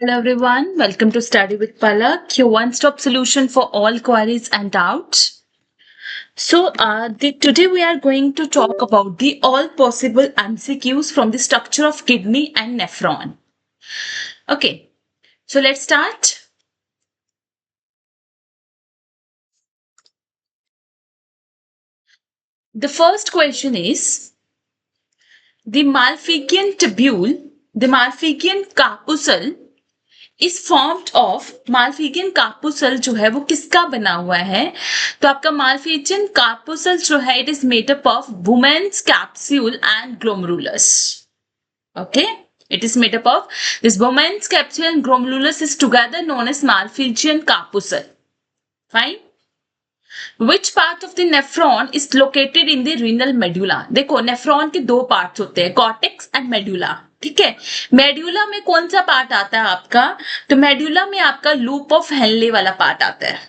Hello everyone, welcome to Study with Palak, your one-stop solution for all queries and doubts. Today we are going to talk about the all possible MCQs from the structure of kidney and nephron. Okay, so let's start. The first question is, the Malpighian tubule, the Malpighian corpuscle इस formed of Malpighian corpuscle जो है वो किसका बना हुआ है? तो आपका मालफिजियन कार्पुसल जो है it is made up of Bowman's capsule and glomerulus. Okay, it is made up of this women's capsule and glomerulus is together known as Malpighian corpuscle. Fine. Which part of the nephron is located in the renal medulla? देखो nephron के दो parts होते हैं, cortex and medulla. ठीक है, medulla में कौन सा पार्ट आता है आपका? तो मेड्यूला में आपका लूप ऑफ हेनले वाला पार्ट आता है.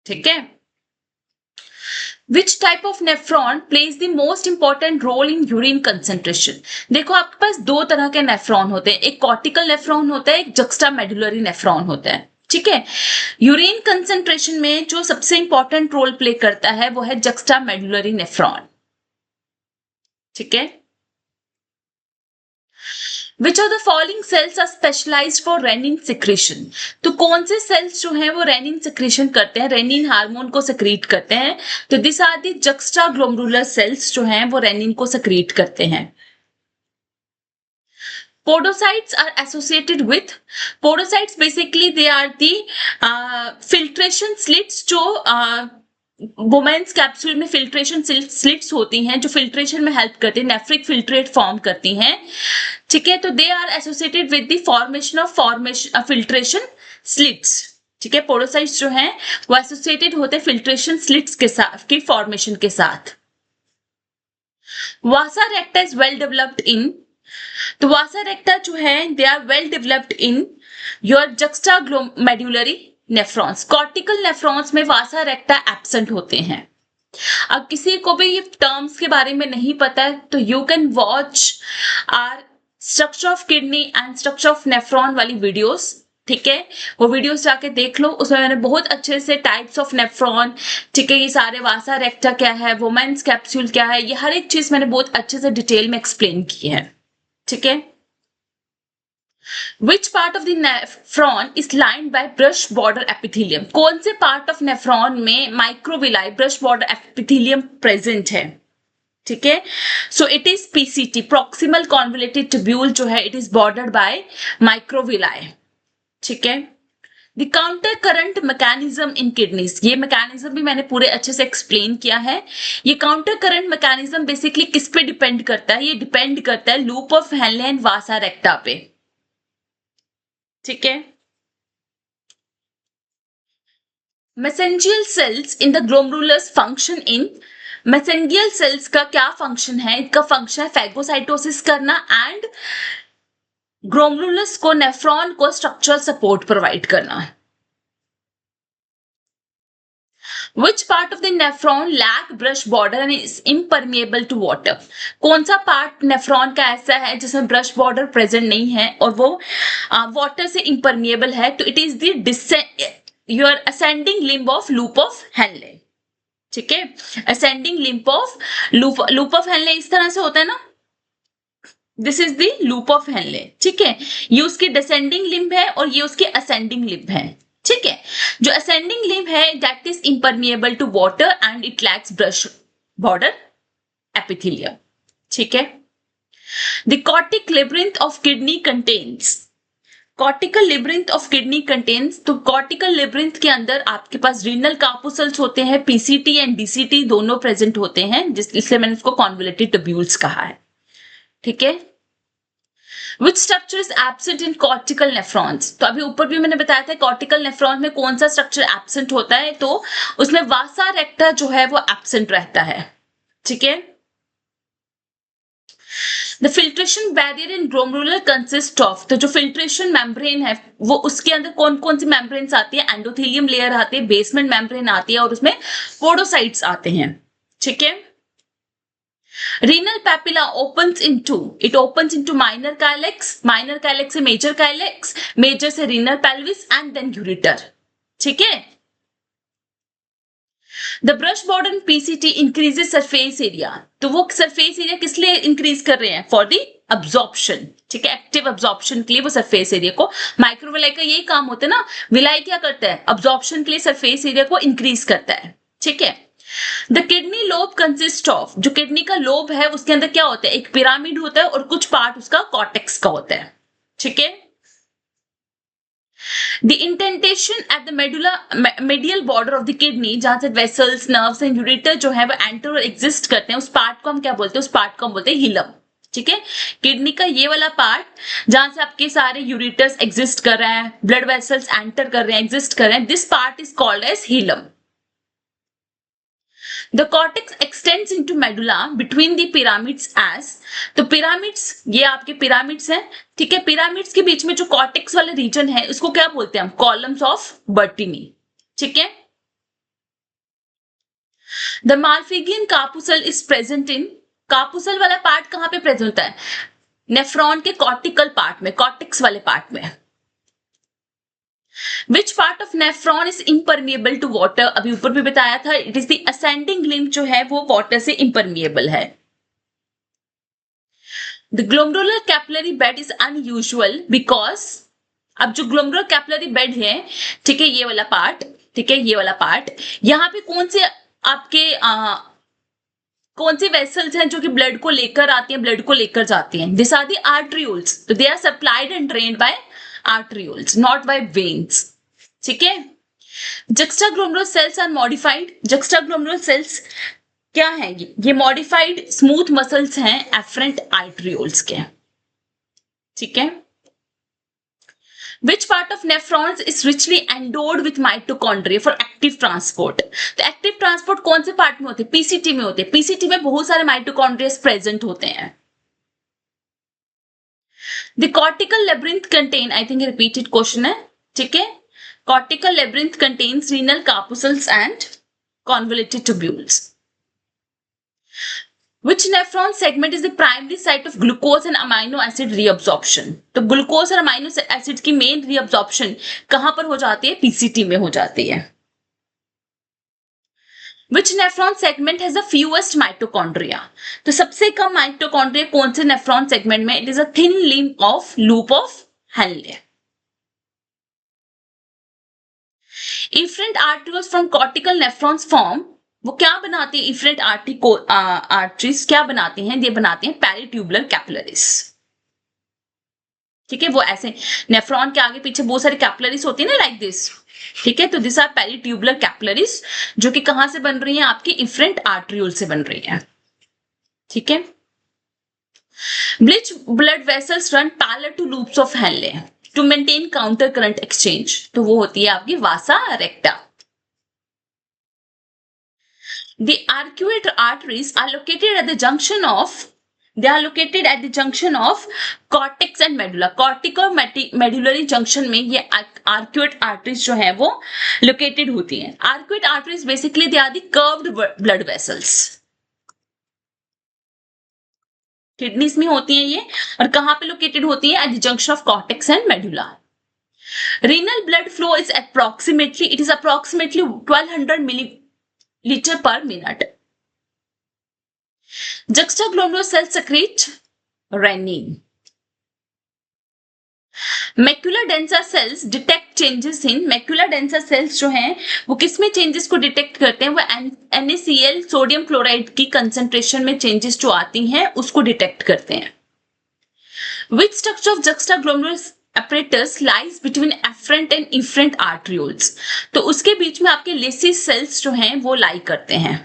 ठीक है. Which type of nephron plays the most important role in urine concentration? देखो आपके पास दो तरह के नेफ्रॉन होते हैं, एक कॉर्टिकल नेफ्रॉन होता है, एक जक्स्टा मेडुलरी नेफ्रॉन होता है. ठीक है, यूरिन कंसंट्रेशन में जो सबसे इंपॉर्टेंट रोल प्ले करता है वो है जक्स्टा मेडुलरी नेफ्रॉन. ठीक है. Which of the following cells are specialized for renin secretion? तो कौन से सेल्स जो हैं वो रेनिन सिक्रेशन करते हैं, रेनिन हार्मोन को सिक्रीट करते हैं? तो this are the juxtaglomerular cells जो हैं वो रेनिन को सिक्रीट करते हैं. Podocytes are associated with, podocytes basically they are the filtration slits जो वुमेन्स कैप्सूल में फिल्ट्रेशन स्लिट्स होती हैं जो फिल्ट्रेशन में हेल्प करती हैं, नेफ्रिक फिल्ट्रेट फॉर्म करती हैं. ठीक है, तो they are associated with the formation of filtration slits. ठीक है, पोडोसाइट्स जो हैं वो एसोसिएटेड होते हैं फिल्ट्रेशन स्लिट्स के साथ की फॉर्मेशन के साथ. Vasa recta is well developed in, तो वासा रेक्टा जो है they are well developed in your juxtamedullary nephrons. Cortical nephrons में वासा रेक्टा एब्सेंट होते हैं. अब किसी को भी ये टर्म्स के बारे में नहीं पता है तो you can watch our structure of kidney and structure of nephron वाली वीडियोस. ठीक है, वो वीडियोस जाके देख लो, उसमें मैंने बहुत अच्छे से टाइप्स ऑफ नेफ्रॉन, ठीक है, ये सारे वासा रेक्टा क्या है, वुमेन्स कैप्सूल क्या है, ये हर एक चीज मैंने बहुत अच्छे से डिटेल में एक्सप्लेन की है. ठीक है. Which part of the nephron is lined by brush border epithelium? कौन से पार्ट ऑफ नेफ्रॉन में microvilli brush border epithelium present है? ठीक है, so it is PCT, proximal convoluted tubule जो है it is bordered by microvilli. ठीक है. The counter current mechanism in kidneys, ये मैकेनिज्म भी मैंने पूरे अच्छे से एक्सप्लेन किया है. ये काउंटर करंट मैकेनिज्म बेसिकली किस पे डिपेंड करता है? ये डिपेंड करता है loop of Henle and vasa recta पे. ठीक है. Mesangial cells in the glomerulus function in, mesangial cells का क्या फंक्शन है? इनका फंक्शन है फैगोसाइटोसिस करना एंड ग्लोमेरुलस को, नेफ्रॉन को स्ट्रक्चरल सपोर्ट प्रोवाइड करना. Which part of the nephron lack brush border and is impermeable to water? कौन सा पार्ट नेफ्रॉन का ऐसा है जिसमें ब्रश बॉर्डर प्रेजेंट नहीं है और वो वाटर से impermeable है? तो it is the your ascending limb of loop of Henley. ठीक है, ascending limb of loop of Henley इस तरह से होता है ना, this is the loop of Henley. ठीक है, ये उसकी डिसेंडिंग लिम्ब है और ये उसकी असेंडिंग लिम्ब है. ठीक है, जो असेंडिंग लिम्ब है that is impermeable to water and it lacks brush border epithelium. ठीक है. The cortical labyrinth of kidney contains, cortical labyrinth of kidney contains, तो कॉर्टिकल लेब्रिंथ के अंदर आपके पास रीनल कार्पुसल्स होते हैं, पीसीटी एंड डीसीटी दोनों प्रेजेंट होते हैं, इसलिए मैंने इसको कॉन्वोल्यूटेड ट्यूब्यूल्स कहा है. ठीक है. Which structure is absent in cortical nephrons? तो अभी ऊपर भी मैंने बताया था कॉर्टिकल नेफ्रॉन में कौन सा स्ट्रक्चर एब्सेंट होता है, तो उसमें वासा रेक्टा जो है वो एब्सेंट रहता है. ठीक है. The filtration barrier in glomerular consists of, तो जो फिल्ट्रेशन मेम्ब्रेन है वो उसके अंदर कौन कौन सी मेम्ब्रेन्स आती है? एंडोथेलियम लेयर आती है, बेसमेंट मेम्ब्रेन आती है और उसमें पोडोसाइट्स आते हैं. ठीक है. Renal papilla it opens into minor calyx से major calyx, major से renal pelvis and then ureter. ठीक है. The brush border in PCT increases surface area. तो वो surface area किस लिए increase कर रहे हैं? For the absorption. ठीक है, एक्टिव अब्जॉर्प्शन के लिए वो सरफेस एरिया को, माइक्रोविलाई का यही काम होता है ना, विलाई क्या करता है? अब्जॉर्प्शन के लिए सरफेस एरिया को इंक्रीज करता है. ठीक है. The kidney lobe consist of, जो किडनी का लोब है उसके अंदर क्या होता है? एक पिरामिड होता है और कुछ पार्ट उसका कॉर्टेक्स का होता है. ठीक है. The indentation at the medial border of the kidney, जहां से वेसल्स, नर्व्स एंड यूरेटर जो है वो एंटर और एग्जिस्ट करते हैं, उस पार्ट को हम क्या बोलते हैं? उस पार्ट को हम बोलते हैं हिलम. ठीक है. किडनी का ये वाला पार्ट जहां से आपके सारे यूरेटर्स एग्जिस्ट कर रहे हैं, ब्लड वेसल्स एंटर कर रहे हैं, एग्जिस्ट कर रहे हैं, this part is called as hilum. The cortex extends into medulla between the pyramids as, तो pyramids ये आपके pyramids हैं. ठीक है. pyramids के बीच में जो cortex वाला region है उसको क्या बोलते हैं हम? columns of Bertini. ठीक है. The Malpighian corpuscle is present in, कार्पुसल वाला पार्ट कहां पे प्रेजेंट होता है? नेफ्रॉन के कॉर्टिकल पार्ट में, कॉर्टेक्स वाले पार्ट में. Which part of nephron is impermeable to water? अभी ऊपर भी बताया था, it is the ascending limb जो है वो वाटर से impermeable है. The glomerular capillary bed is unusual because, अब जो ग्लोमेरुलर कैपिलरी बेड है, ठीक है, ये वाला पार्ट, ठीक है, ये वाला पार्ट, यहाँ पे कौन से आपके कौन सी वेसल्स हैं जो कि ब्लड को लेकर आती हैं, ब्लड को लेकर जाती हैं? This are the arterioles. तो they are supplied and drained by arterioles, not by veins. ठीक है. Juxtaglomerular cells are modified. Juxtaglomerular cells क्या है? ये मॉडिफाइड स्मूथ मसल्स हैं एफरेंट आर्टरियोल्स के. ठीक है. Which part of nephrons is richly endowed with mitochondria for active transport? तो एक्टिव ट्रांसपोर्ट कौन से पार्ट में होते हैं? पीसीटी में होते हैं. पीसीटी में बहुत सारे माइटोकॉन्ड्रिया प्रेजेंट होते हैं. The cortical labyrinth contain, I think repeated question है. ठीक है. Cortical labyrinth contains renal corpuscles and convoluted tubules. Which nephron segment is the primary site of glucose and amino acid reabsorption? तो glucose और amino acid की main reabsorption कहां पर हो जाती है? पीसीटी में हो जाती है. Which nephron segment has the fewest mitochondria? तो सबसे कम माइटोकॉन्ड्रिया कौन से नेफ्रॉन सेगमेंट में? It is a thin loop of Henley. Efferent arterioles from cortical nephrons form, वो क्या बनाते हैं? इफरेंट आर्टरीज क्या बनाते हैं? ये बनाते हैं पेरिट्यूबुलर कैपिलरीज. ठीक है. वो ऐसे नेफ्रॉन के आगे पीछे बहुत सारी कैपिलरीज होती है ना, लाइक दिस. ठीक है. तो दिस आर पेरिट्यूबुलर कैपिलरीज जो कि कहां से बन रही हैं? आपकी इफरेंट आर्टरियोल से बन रही हैं. ठीक है. Which blood vessels run parallel to loops of Henle to maintain counter current exchange? तो वो होती है आपकी वासा रेक्टा. The arcuate arteries are located at the junction of, cortex and medulla. Cortico medullary junction में ये arcuate arteries जो है वो located होती हैं. Arcuate arteries basically they are the curved blood vessels. Kidneys में होती हैं ये, और कहां पे लोकेटेड होती है? At the junction of cortex and medulla. Renal blood flow is approximately 1200 milliliter per minute. Juxtaglomerular cells secrete renin. Macular densa cells detect changes in, macular densa cells जो हैं वो किसमें चेंजेस को डिटेक्ट करते हैं? वो NaCl सोडियम क्लोराइड की concentration में चेंजेस जो आती हैं उसको डिटेक्ट करते हैं. Which structure of juxtaglomerular apparatus lies between afferent and efferent arterioles? तो उसके बीच में आपके लेसी सेल्स जो हैं वो लाई करते हैं.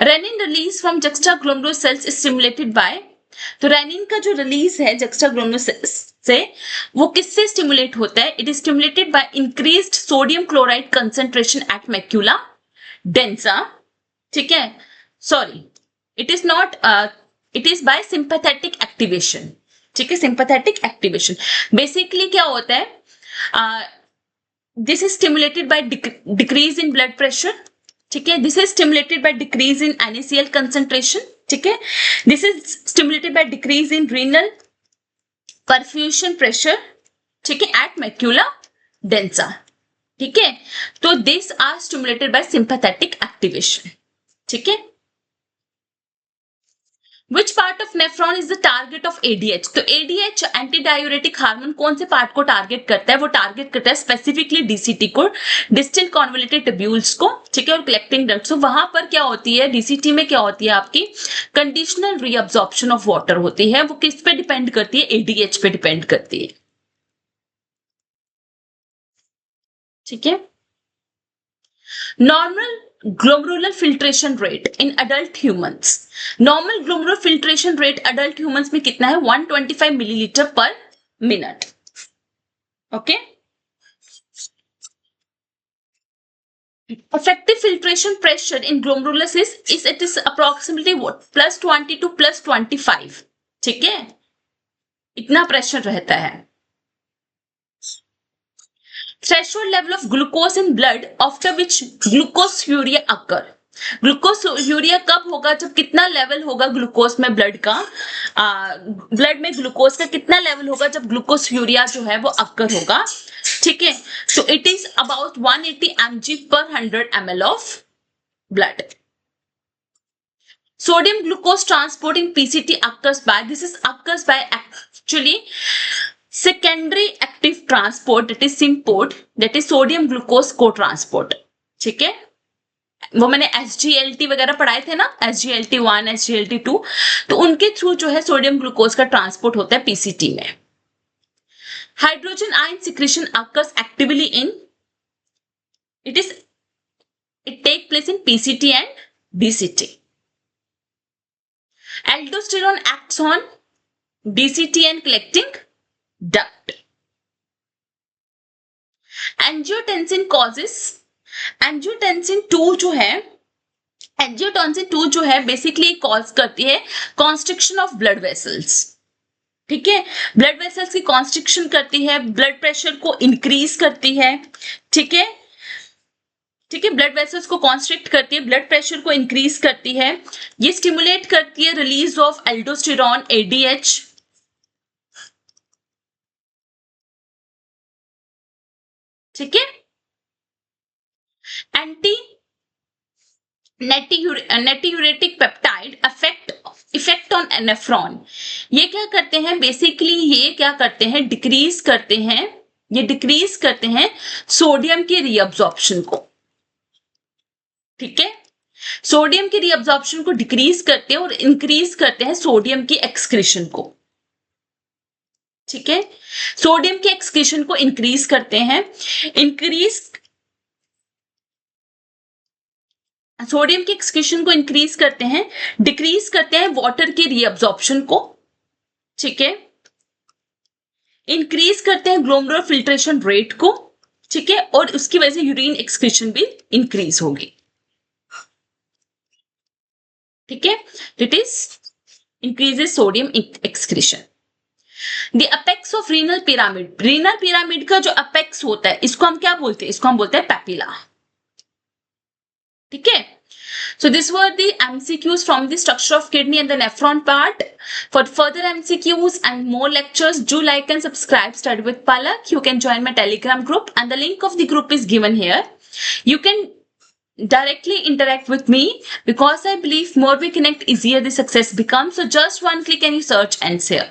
Renin release from juxtaglomerular cells is stimulated by, तो रेनिन का जो रिलीज है जुक्स्टाग्लोमेरुलर से वो किससे स्टिमुलेट होता है? It is stimulated by increased sodium chloride concentration at macula densa. ठीक है. Sorry, it is not, it is by sympathetic activation. ठीक है. सिंपैथेटिक एक्टिवेशन बेसिकली क्या होता है? This is stimulated by decrease in blood pressure. ठीक है, this is stimulated by decrease in NaCl concentration, ठीक है, this is stimulated by decrease in renal perfusion pressure, ठीक है, एट मैक्यूला डेंसा, ठीक है, तो this are stimulated by sympathetic activation, ठीक है। Which part of nephron is the target of ADH? तो ADH एंटी डायूरेटिक हार्मोन कौन से पार्ट को टारगेट करता है? वो टारगेट करता है स्पेसिफिकली DCT को, डिस्टल कॉन्वोल्यूटेड ट्यूब्यूल्स को, ठीक है, और कलेक्टिंग डक्ट्स। तो वहां पर क्या होती है, DCT में क्या होती है आपकी कंडीशनल रीअब्जॉर्प्शन ऑफ वाटर होती है। वो किस पे डिपेंड करती है? ADH पे डिपेंड करती है, ठीक है। Normal glomerular filtration rate in adult humans, normal glomerular filtration rate adult humans में कितना है? 125 मिलीलीटर पर minute, okay. effective filtration pressure in glomerulus is it is approximately what +20 to +25, ठीक है, इतना प्रेशर रहता है। threshold level of glucose in blood after which glucosuria occur, ग्लूकोसयूरिया कब होगा? जब कितना लेवल होगा ग्लूकोज में ब्लड का, ब्लड में ग्लूकोज का कितना लेवल होगा जब ग्लूकोसयूरिया जो है वो अक्कर होगा, ठीक है। तो it is about 180 mg per 100 ml of blood. Sodium glucose transport in PCT occurs by actually secondary active transport, that is SYMPOT, that is sodium glucose co-transport, ठीक है। वो मैंने SGLT वगैरह पढ़ाए थे ना, SGLT1 SGLT2, तो उनके थ्रू जो है सोडियम ग्लूकोज का ट्रांसपोर्ट होता है PCT में। Hydrogen ion secretion occurs actively in it take place in PCT and DCT. Aldosterone acts on DCT and collecting duct. Angiotensin causes, angiotensin 2 जो है बेसिकली कॉज करती है कॉन्स्ट्रिक्शन ऑफ ब्लड वेसल्स, ठीक है, blood vessels की constriction करती है, blood pressure को इंक्रीज करती है, ठीक है, ठीक है, ब्लड वेसल्स को कॉन्स्ट्रिक्ट करती है, ब्लड प्रेशर को इंक्रीज करती है, ये स्टिमुलेट करती है रिलीज ऑफ एल्डोस्टेरॉन ADH, ठीक है। Anti natriuretic peptide effect on nephron, ये क्या करते हैं बेसिकली, ये क्या करते हैं डिक्रीज करते हैं सोडियम के रीअब्जॉर्प्शन को, ठीक है, सोडियम के रीअब्जॉर्प्शन को डिक्रीज करते हैं और इंक्रीज करते हैं सोडियम की एक्सक्रीशन को, ठीक है, सोडियम के एक्सक्रीशन को इंक्रीज करते हैं, सोडियम के एक्सक्रीशन को इंक्रीज करते हैं, डिक्रीज करते हैं वाटर के रीअब्जॉर्प्शन को, ठीक है, इंक्रीज करते हैं ग्लोमेरुलर फिल्ट्रेशन रेट को, ठीक है, और उसकी वजह से यूरिन एक्सक्रीशन भी इंक्रीज होगी, ठीक है, it is increases sodium excretion. The apex of renal pyramid का जो अपेक्स होता है इसको हम क्या बोलते हैं? इसको हम बोलते हैं पैपिला, ठीक है। So these were the MCQs from the structure of kidney and the nephron part. For further MCQs and more lectures, do like and subscribe Study with Palak. You can join my Telegram group and the link of the group is given here. You can directly interact with me because I believe more we connect, easier the success becomes. So just one click and you search and share.